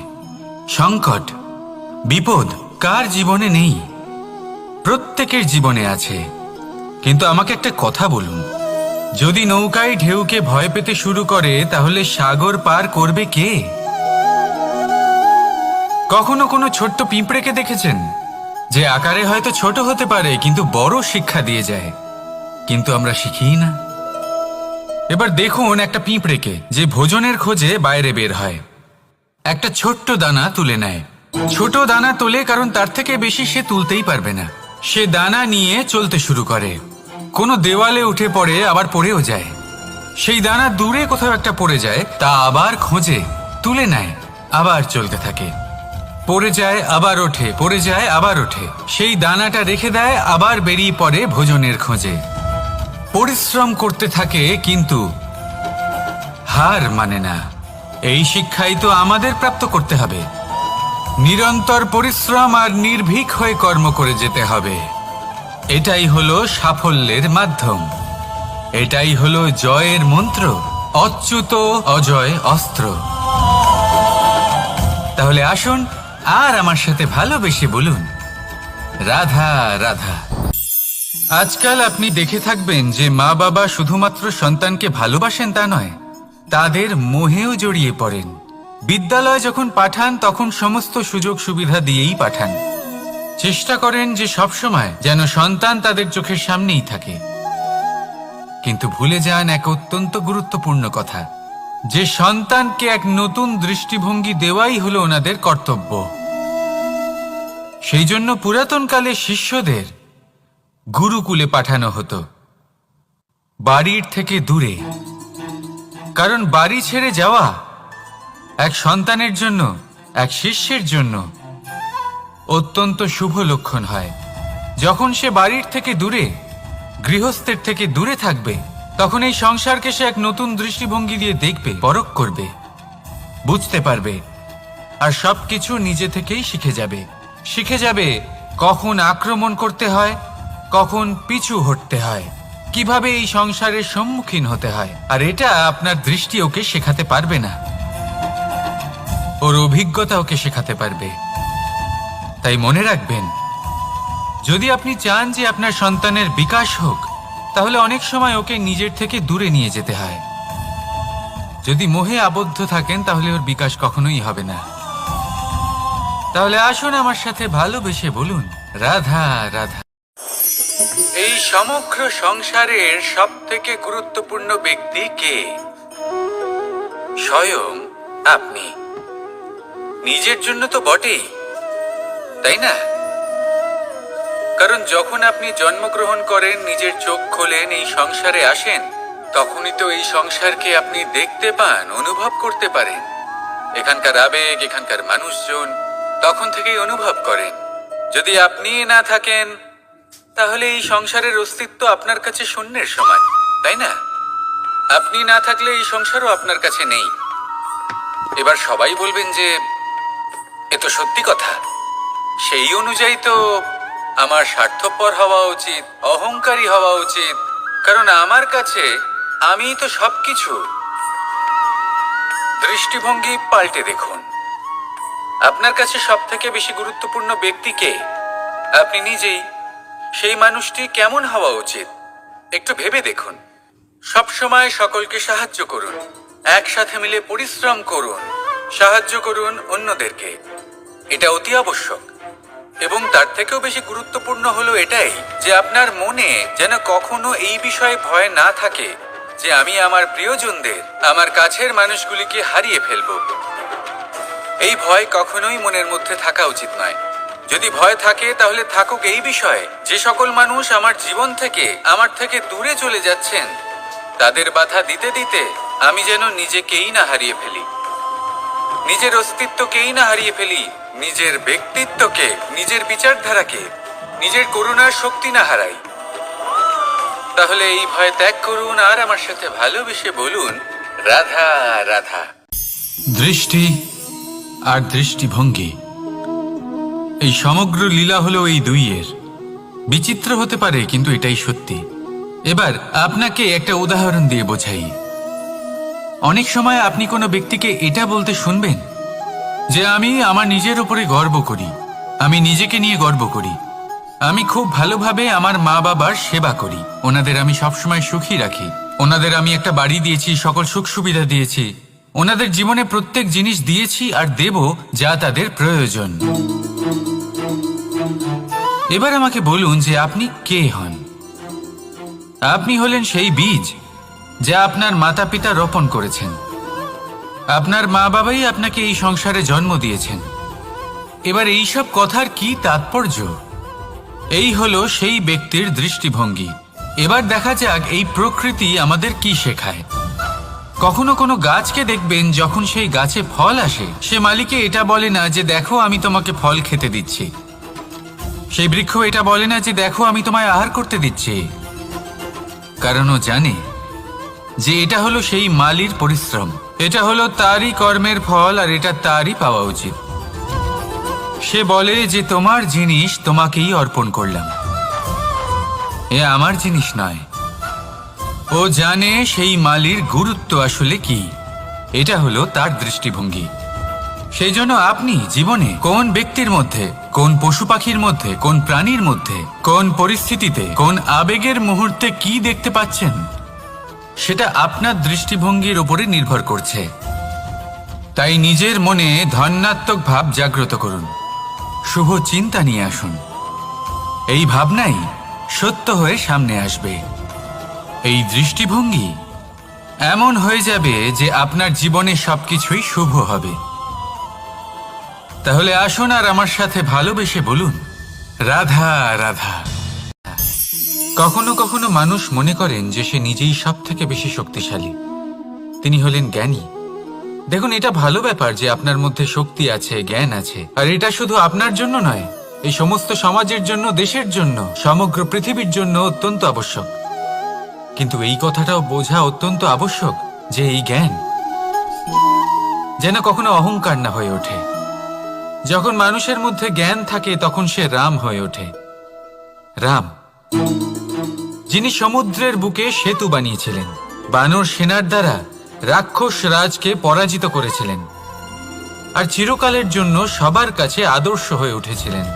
Speaker 1: সংকট, বিপদ কার জীবনে নেই? প্রত্যেকের জীবনে আছে। কিন্তু আমাকে একটা কথা বলুন, যদি নৌকায় ঢেউকে ভয় পেতে শুরু করে, তাহলে সাগর পার করবে কে? কখনো কোনো ছোট্ট পিঁপড়েকে দেখেছেন, যে আকারে হয়তো ছোট হতে পারে কিন্তু বড় শিক্ষা দিয়ে যায়? কিন্তু আমরা শিখিই না। এবার দেখুন একটা পিঁপড়েকে, যে ভোজনের খোঁজে বাইরে বের হয়, একটা ছোট্ট দানা তুলে নেয়। ছোট দানা তোলে কারণ তার থেকে বেশি সে তুলতেই পারবে না। সে দানা নিয়ে চলতে শুরু করে, কোনো দেওয়ালে উঠে পড়ে, আবার পড়েও যায়। সেই দানা দূরে কোথাও একটা পড়ে যায়, তা আবার খোঁজে, তুলে নেয়, আবার চলতে থাকে। পড়ে যায় আবার ওঠে, পড়ে যায় আবার ওঠে। সেই দানাটা রেখে দেয়, আবার বেরিয়ে পড়ে ভোজনের খোঁজে। পরিশ্রম করতে থাকে কিন্তু হার মানে না। এই শিক্ষাই তো আমাদের প্রাপ্ত করতে হবে। নিরন্তর পরিশ্রম আর নির্ভীক হয়ে কর্ম করে যেতে হবে। এটাই হলো সাফল্যের মাধ্যম, এটাই হলো জয়ের মন্ত্র, অচ্যুত অজয় অস্ত্র। তাহলে আসুন আর আমার সাথে ভালোবেসে বলুন, রাধা রাধা। আজকাল আপনি দেখে থাকবেন যে মা বাবা শুধুমাত্র সন্তানকে ভালোবাসেন তা নয়, তাদের মোহেও জড়িয়ে পড়েন। বিদ্যালয়ে যখন পাঠান তখন সমস্ত সুযোগ সুবিধা দিয়েই পাঠান। চেষ্টা করেন যে সবসময় যেন সন্তান তাদের চোখের সামনেই থাকে, কিন্তু ভুলে যান এক অত্যন্ত গুরুত্বপূর্ণ কথা, যে সন্তানকে এক নতুন দৃষ্টিভঙ্গি দেওয়াই হলো ওনাদের কর্তব্য। সেই জন্য পুরাতনকালে শিষ্যদের গুরুকুলে পাঠানো হতো, বাড়ির থেকে দূরে। কারণ বাড়ি ছেড়ে যাওয়া এক সন্তানের জন্য, এক শিষ্যের জন্য অত্যন্ত শুভ লক্ষণ হয়। যখন সে বাড়ির থেকে দূরে, গৃহস্থের থেকে দূরে থাকবে, তখন এই সংসারকে সে এক নতুন দৃষ্টিভঙ্গি দিয়ে দেখবে, পরখ করবে, বুঝতে পারবে, আর সবকিছু নিজে থেকেই শিখে যাবে কখন আক্রমণ করতে হয়, কখন পিছু হটতে হয়, কিভাবে এই সংসারের সম্মুখীন হতে হয়। আর এটা আপনার দৃষ্টি ওকে শেখাতে পারবে না, ওর অভিজ্ঞতা ওকে শেখাতে পারবে। তাই মনে রাখবেন, যদি আপনি চান যে আপনার সন্তানের বিকাশ হোক, তাহলে অনেক সময় ওকে নিজের থেকে দূরে নিয়ে যেতে হয়। যদি মোহে আবদ্ধ থাকেন তাহলে ওর বিকাশ কখনোই হবে না। তাহলে আসুন আমার সাথে ভালোবেসে বলুন, রাধা রাধা। এই সমগ্র সংসারের সব থেকে গুরুত্বপূর্ণ ব্যক্তি কে? স্বয়ং আপনি। নিজের জন্য তো বটেই, তাই না? কারণ যখন আপনি জন্মগ্রহণ করেন, নিজের চোখ খোলেন, এই সংসারে আসেন, তখনই তো এই সংসারকে আপনি দেখতে পান, অনুভব করতে পারেন। এখানকার আবেগ, এখানকার মানুষজন তখন থেকেই অনুভব করেন। যদি আপনি না থাকেন, তাহলে এই সংসারের অস্তিত্ব আপনার কাছে শূন্যের সমান, তাই না? আপনি না থাকলে এই সংসারও আপনার কাছে নেই। এবার সবাই বলবেন যে এ তো সত্যি কথা, সেই অনুযায়ী তো আমার স্বার্থপর হওয়া উচিত, অহংকারী হওয়া উচিত, কারণ আমার কাছে আমিই তো সবকিছু। দৃষ্টিভঙ্গি পাল্টে দেখুন, আপনার কাছে সব থেকে বেশি গুরুত্বপূর্ণ ব্যক্তি কে? আপনি নিজেই। সেই মানুষটি কেমন হওয়া উচিত একটু ভেবে দেখুন। সবসময় সকলকে সাহায্য করুন, একসাথে মিলে পরিশ্রম করুন, সাহায্য করুন অন্যদেরকে, এটা অতি আবশ্যক। এবং তার থেকেও বেশি গুরুত্বপূর্ণ হলো এটাই যে আপনার মনে যেন কখনো এই বিষয়ে ভয় না থাকে যে আমি আমার প্রিয়জনদের, আমার কাছের মানুষগুলিকে হারিয়ে ফেলব। এই ভয় কখনোই মনের মধ্যে থাকা উচিত নয়। যদি ভয় থাকে তাহলে থাকুক এই বিষয়ে যে সকল মানুষ আমার জীবন থেকে, আমার থেকে দূরে চলে যাচ্ছেন, তাদের বাধা দিতে দিতে আমি যেন নিজেকেই না হারিয়ে ফেলি, নিজের অস্তিত্বকেই না হারিয়ে ফেলি, নিজের ব্যক্তিত্বকে, নিজের বিচারধারাকে, নিজের করুণার শক্তি না হারাই। তাহলে এই ভয় ত্যাগ করুন আর আমার সাথে ভালোবেসে বলুন, রাধা রাধা। দৃষ্টি আর দৃষ্টিভঙ্গি, এই সমগ্র লীলা হলো এই দুইয়ের। বিচিত্র হতে পারে, কিন্তু এটাই সত্যি। এবার আপনাকে একটা উদাহরণ দিয়ে বোঝাই। অনেক সময় আপনি কোনো ব্যক্তিকে এটা বলতে শুনবেন যে আমি আমার নিজের উপরে গর্ব করি, আমি নিজেকে নিয়ে গর্ব করি, আমি খুব ভালোভাবে আমার মা বাবার সেবা করি, ওনাদের আমি সবসময় সুখী রাখি, ওনাদের আমি একটা বাড়ি দিয়েছি, সকল সুখ সুবিধা দিয়েছি, ওনাদের জীবনে প্রত্যেক জিনিস দিয়েছি আর দেব যা তাদের প্রয়োজন। এবার আমাকে বলুন যে আপনি কে হন? আপনি হলেন সেই বীজ যা আপনার মাতা পিতা রোপণ করেছেন। আপনার মা বাবাই আপনাকে এই সংসারে জন্ম দিয়েছেন। এবার এইসব কথার কি তাৎপর্য? এই হলো সেই ব্যক্তির দৃষ্টিভঙ্গি। এবার দেখা যাক এই প্রকৃতি আমাদের কি শেখায়। কখনো কোনো গাছকে দেখবেন, যখন সেই গাছে ফল আসে, সে মালিকে এটা বলে না যে দেখো আমি তোমাকে ফল খেতে দিচ্ছি। সেই বৃক্ষ এটা বলে না যে দেখো আমি তোমায় আহার করতে দিচ্ছি, কারণ ও জানে যে এটা হলো সেই মালির পরিশ্রম, এটা হলো তারই কর্মের ফল, আর এটা তারই পাওয়া উচিত। সে বলে যে তোমার জিনিস তোমাকেই অর্পণ করলাম, এ আমার জিনিস নয়। ও জানে সেই মালির গুরুত্ব আসলে কি, এটা হলো তার দৃষ্টিভঙ্গি। সেই জন্য আপনি জীবনে কোন ব্যক্তির মধ্যে, কোন পশু পাখির মধ্যে, কোন প্রাণীর মধ্যে, কোন পরিস্থিতিতে, কোন আবেগের মুহূর্তে কি দেখতে পাচ্ছেন, সেটা আপনার দৃষ্টিভঙ্গির উপরে নির্ভর করছে। তাই নিজের মনে ধন্যাত্মক ভাব জাগ্রত করুন, শুভ চিন্তা নিয়ে আসুন। এই ভাবনাই সত্য হয়ে সামনে আসবে। এই দৃষ্টিভঙ্গি এমন হয়ে যাবে যে আপনার জীবনে সবকিছুই শুভ হবে। তাহলে আসুন আর আমার সাথে ভালোবেসে বলুন, রাধা রাধা। কখনো কখনো মানুষ মনে করেন যে সে নিজেই সব থেকে বেশি শক্তিশালী, তিনি হলেন জ্ঞানী। দেখুন, এটা ভালো ব্যাপার যে আপনার মধ্যে শক্তি আছে, জ্ঞান আছে, আর এটা শুধু আপনার জন্য নয়, এই সমস্ত সমাজের জন্য, দেশের জন্য, সমগ্র পৃথিবীর জন্য অত্যন্ত আবশ্যক। কিন্তু এই কথাটাও বোঝা অত্যন্ত আবশ্যক যে এই জ্ঞান যেন কখনো অহংকার না হয়ে ওঠে। যখন মানুষের মধ্যে জ্ঞান থাকে তখন সে রাম হয়ে ওঠে। রাম, যিনি সমুদ্রের বুকে সেতু বানিয়েছিলেন, বানর সেনার দ্বারা রাক্ষস রাজকে পরাজিত করেছিলেন, আর চিরকালের জন্য সবার কাছে আদর্শ হয়ে উঠেছিলেন।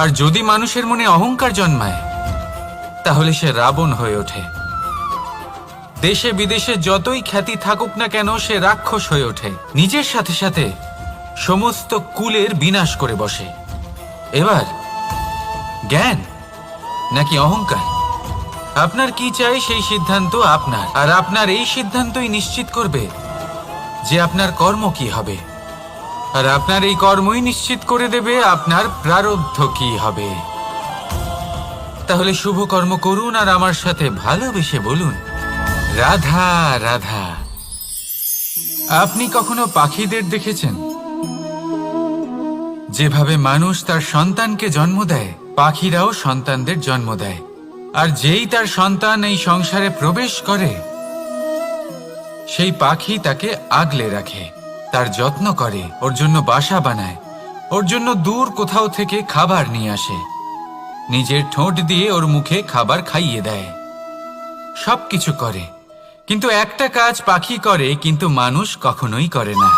Speaker 1: আর যদি মানুষের মনে অহংকার জন্মায় তাহলে সে রাবণ হয়ে ওঠে। দেশে বিদেশে যতই খ্যাতি থাকুক না কেন, সে রাক্ষস হয়ে ওঠে, নিজের সাথে সাথে সমস্ত কুলের বিনাশ করে বসে। এবার জ্ঞান নাকি অহংকার, আপনার কি চাই সেই সিদ্ধান্ত আপনার, আর আপনার এই সিদ্ধান্তই নিশ্চিত করবে যে আপনার কর্ম কি হবে, আর আপনার এই কর্মই নিশ্চিত করে দেবে আপনার প্রারব্ধ কি হবে। তাহলে শুভ কর্ম করুন আর আমার সাথে ভালোবেসে বলুন, রাধা রাধা। আপনি কখনো পাখিদের দেখেছেন? যেভাবে মানুষ তার সন্তানকে জন্ম দেয়, পাখিরাও সন্তানদের জন্ম দেয়। আর যেই তার সন্তান এই সংসারে প্রবেশ করে, সেই পাখি তাকে আগলে রাখে, তার যত্ন করে, ওর জন্য বাসা বানায়, ওর জন্য দূর কোথাও থেকে খাবার নিয়ে আসে, নিজের ঠোঁট দিয়ে ওর মুখে খাবার খাইয়ে দেয়, সবকিছু করে। কিন্তু একটা কাজ পাখি করে কিন্তু মানুষ কখনোই করে না।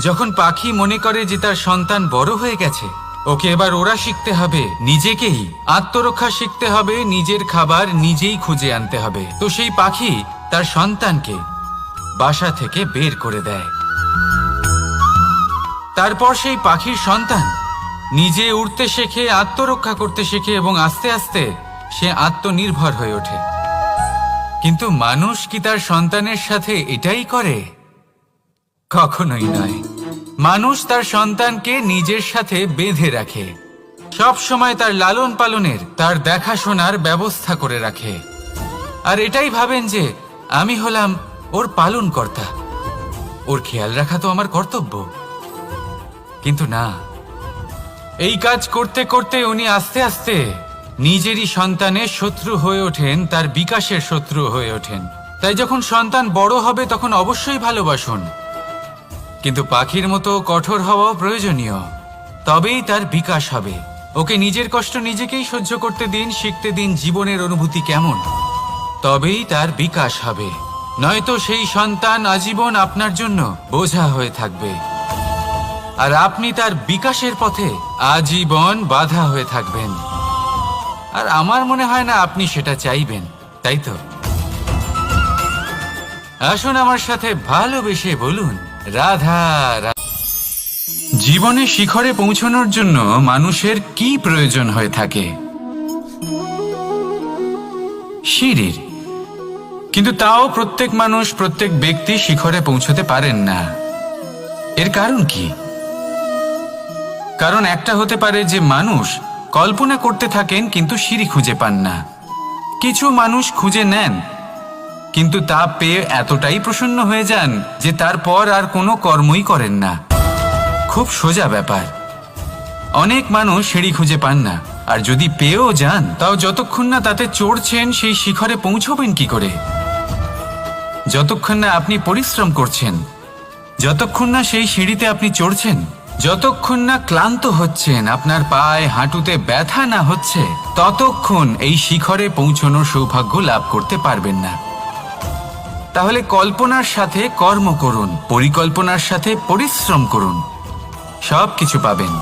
Speaker 1: যখন পাখি মনে করে যে তার সন্তান বড় হয়ে গেছে, ওকে এবার ওরা শিখতে হবে, নিজেকেই আত্মরক্ষা শিখতে হবে, নিজের খাবার নিজেই খুঁজে আনতে হবে, তো সেই পাখি তার সন্তানকে বাসা থেকে বের করে দেয়। তারপর সেই পাখির সন্তান নিজে উড়তে শেখে, আত্মরক্ষা করতে শেখে, এবং আস্তে আস্তে সে আত্মনির্ভর হয়ে ওঠে। কিন্তু মানুষ কি তার সন্তানের সাথে এটাই করে? কখনোই নয়। মানুষ তার সন্তানকে নিজের সাথে বেঁধে রাখে, সব সময় তার লালন পালনের, তার দেখাশোনার ব্যবস্থা করে রাখে, আর এটাই ভাবেন যে আমি হলাম ওর পালনকর্তা, ওর খেয়াল রাখা তো আমার কর্তব্য। কিন্তু না, এই কাজ করতে করতে উনি আস্তে আস্তে নিজেরই সন্তানের শত্রু হয়ে ওঠেন, তার বিকাশের শত্রু হয়ে ওঠেন। তাই যখন সন্তান বড় হবে তখন অবশ্যই ভালোবাসুন, কিন্তু পাখির মতো কঠোর হওয়াও প্রয়োজনীয়, তবেই তার বিকাশ হবে। ওকে নিজের কষ্ট নিজেকেই সহ্য করতে দিন, শিখতে দিন জীবনের অনুভূতি কেমন, তবেই তার বিকাশ হবে। নয়তো সেই সন্তান আজীবন আপনার জন্য বোঝা হয়ে থাকবে, আর আপনি তার বিকাশের পথে আজীবন বাধা হয়ে থাকবেন। আর আমার মনে হয় না আপনি সেটা চাইবেন, তাই তো? আসুন আমার সাথে ভালোবেসে বলুন, রাধা রাধা। জীবনে শিখরে পৌঁছানোর জন্য মানুষের কি প্রয়োজন হয়ে থাকে? সিঁড়ির। কিন্তু তাও প্রত্যেক মানুষ, প্রত্যেক ব্যক্তি শিখরে পৌঁছতে পারেন না। এর কারণ কি? কারণ একটা হতে পারে যে মানুষ কল্পনা করতে থাকেন কিন্তু সিঁড়ি খুঁজে পান না। কিছু মানুষ খুঁজে নেন কিন্তু তা পেয়ে এতটাই প্রসন্ন হয়ে যান যে তারপর আর কোনো কর্মই করেন না। খুব সোজা ব্যাপার। অনেক মানুষ সিঁড়ি খুঁজে পান না, আর যদি পেয়েও যান তাও যতক্ষণ না তাতে চড়ছেন সেই শিখরে পৌঁছবেন কি করে? যতক্ষণ না আপনি পরিশ্রম করছেন, যতক্ষণ না সেই সিঁড়িতে আপনি চড়ছেন, যতক্ষণ না ক্লান্ত হচ্ছেন, আপনার পায়ে হাঁটুতে ব্যথা না হচ্ছে, ততক্ষণ এই শিখরে পৌঁছানোর সৌভাগ্য লাভ করতে পারবেন না। তাহলে কল্পনার সাথে কর্ম করুন, পরিকল্পনার সাথে পরিশ্রম করুন, সব কিছু পাবেন।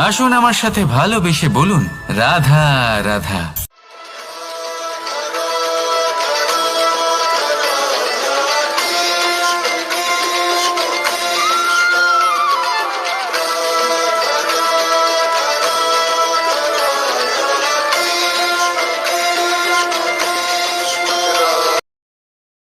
Speaker 1: আসুন আমার সাথে ভালোবেসে বলুন, রাধা রাধা।